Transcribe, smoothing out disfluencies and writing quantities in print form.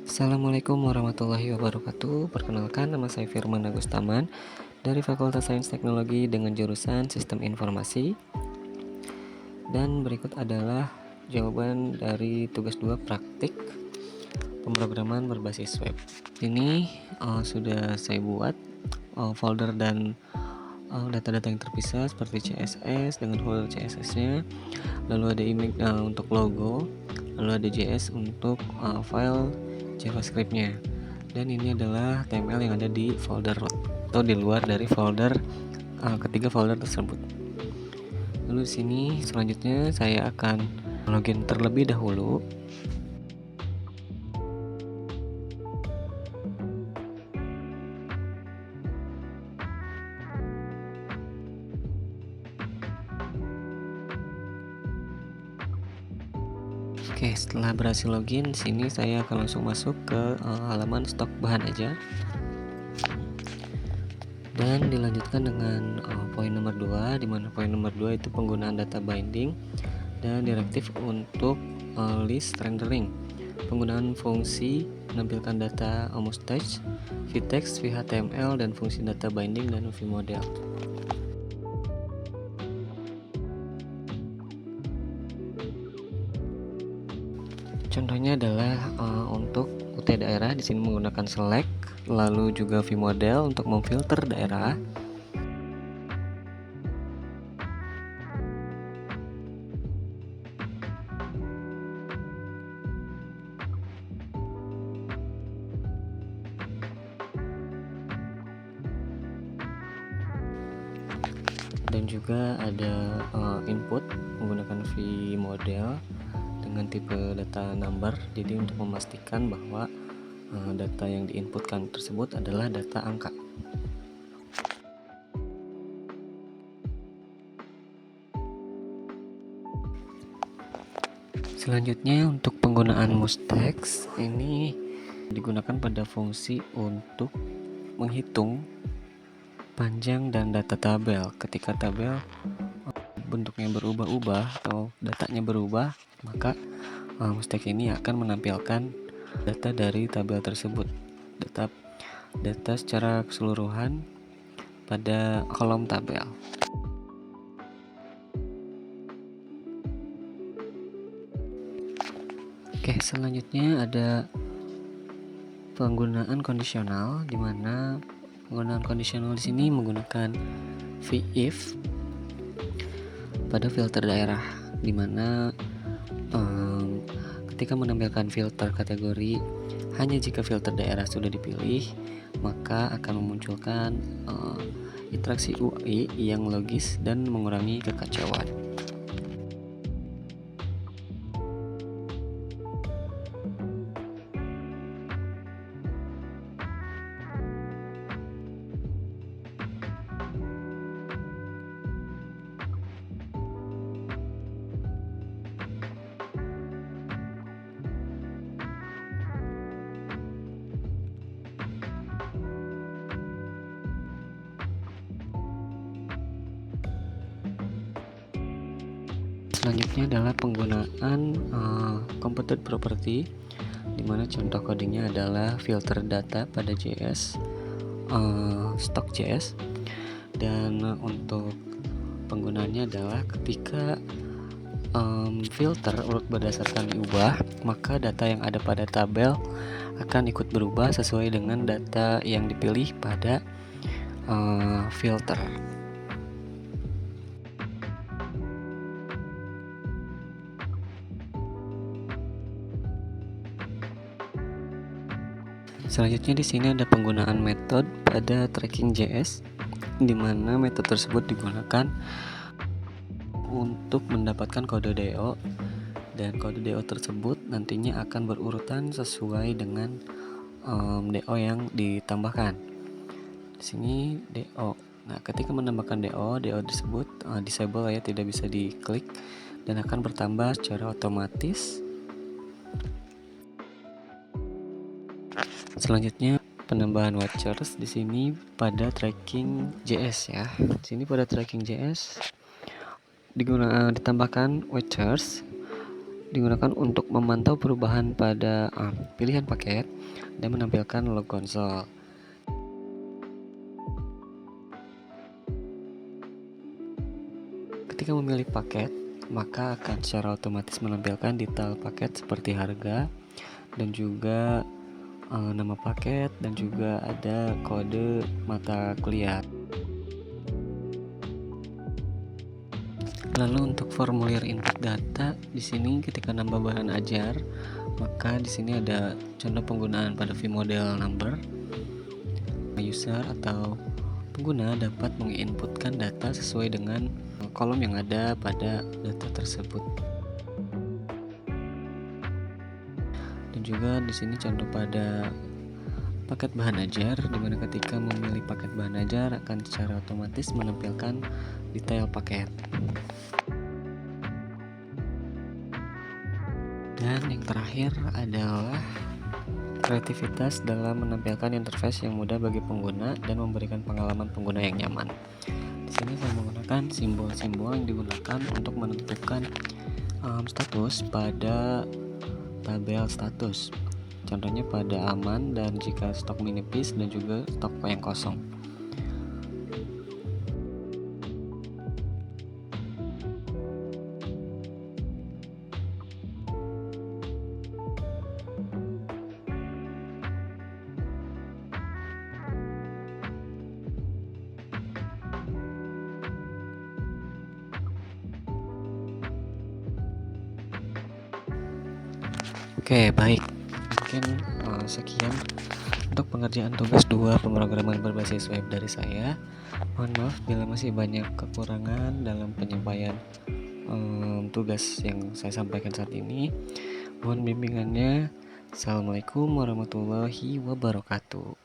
Assalamualaikum warahmatullahi wabarakatuh. Perkenalkan, nama saya Firman Agustaman dari Fakultas Sains Teknologi dengan jurusan Sistem Informasi. Dan berikut adalah jawaban dari tugas 2 praktik pemrograman berbasis web. Ini sudah saya buat folder dan data-data yang terpisah seperti CSS dengan folder CSS-nya, lalu ada image untuk logo, lalu ada JS untuk file JavaScript-nya, dan ini adalah HTML yang ada di folder atau di luar dari folder ketiga folder tersebut. Lalu di sini selanjutnya saya akan login terlebih dahulu. Oke, setelah berhasil login, sini saya akan langsung masuk ke halaman stok bahan aja. Dan dilanjutkan dengan poin nomor 2, di mana poin nomor 2 itu penggunaan data binding dan direktif untuk list rendering. Penggunaan fungsi menampilkan data mustache, vtext, vhtml, dan fungsi data binding dan vmodel. Contohnya adalah untuk UT daerah, di sini menggunakan select, lalu juga vmodel untuk memfilter daerah. Dan juga ada input menggunakan vmodel dengan tipe data number, jadi untuk memastikan bahwa data yang diinputkan tersebut adalah data angka. Selanjutnya untuk penggunaan mustex ini digunakan pada fungsi untuk menghitung panjang dan data tabel. Ketika tabel bentuknya berubah-ubah atau datanya berubah, maka mustex ini akan menampilkan data dari tabel tersebut, data secara keseluruhan pada kolom tabel. Oke, selanjutnya ada penggunaan kondisional, di mana penggunaan kondisional di sini menggunakan if pada filter daerah, di mana ketika menampilkan filter kategori, hanya jika filter daerah sudah dipilih, maka akan memunculkan interaksi UI yang logis dan mengurangi kekacauan. Selanjutnya adalah penggunaan computed property, di mana contoh codingnya adalah filter data pada JS, stock JS, dan untuk penggunaannya adalah ketika filter urut berdasarkan diubah, maka data yang ada pada tabel akan ikut berubah sesuai dengan data yang dipilih pada filter. Selanjutnya di sini ada penggunaan metode pada tracking JS, di mana metode tersebut digunakan untuk mendapatkan kode DO, dan kode DO tersebut nantinya akan berurutan sesuai dengan DO yang ditambahkan. Di sini DO. Nah, ketika menambahkan DO tersebut disable ya, tidak bisa diklik dan akan bertambah secara otomatis. Selanjutnya penambahan watchers di sini pada tracking JS ya. Di sini pada tracking JS ditambahkan watchers digunakan untuk memantau perubahan pada pilihan paket dan menampilkan log konsol. Ketika memilih paket, maka akan secara otomatis menampilkan detail paket seperti harga dan juga nama paket dan juga ada kode mata kuliah. Lalu untuk formulir input data, di sini ketika nambah bahan ajar, maka di sini ada contoh penggunaan pada vModel number. User atau pengguna dapat menginputkan data sesuai dengan kolom yang ada pada data tersebut. Dan juga di sini contoh pada paket bahan ajar, di mana ketika memilih paket bahan ajar akan secara otomatis menampilkan detail paket. Dan yang terakhir adalah kreativitas dalam menampilkan interface yang mudah bagi pengguna dan memberikan pengalaman pengguna yang nyaman. Di sini saya menggunakan simbol-simbol yang digunakan untuk menentukan status pada tabel status. Contohnya pada aman dan jika stok menipis dan juga stok yang kosong. Oke, baik. Mungkin sekian untuk pengerjaan tugas 2 pemrograman berbasis web dari saya. Mohon maaf bila masih banyak kekurangan dalam penyampaian tugas yang saya sampaikan saat ini. Mohon bimbingannya. Assalamualaikum warahmatullahi wabarakatuh.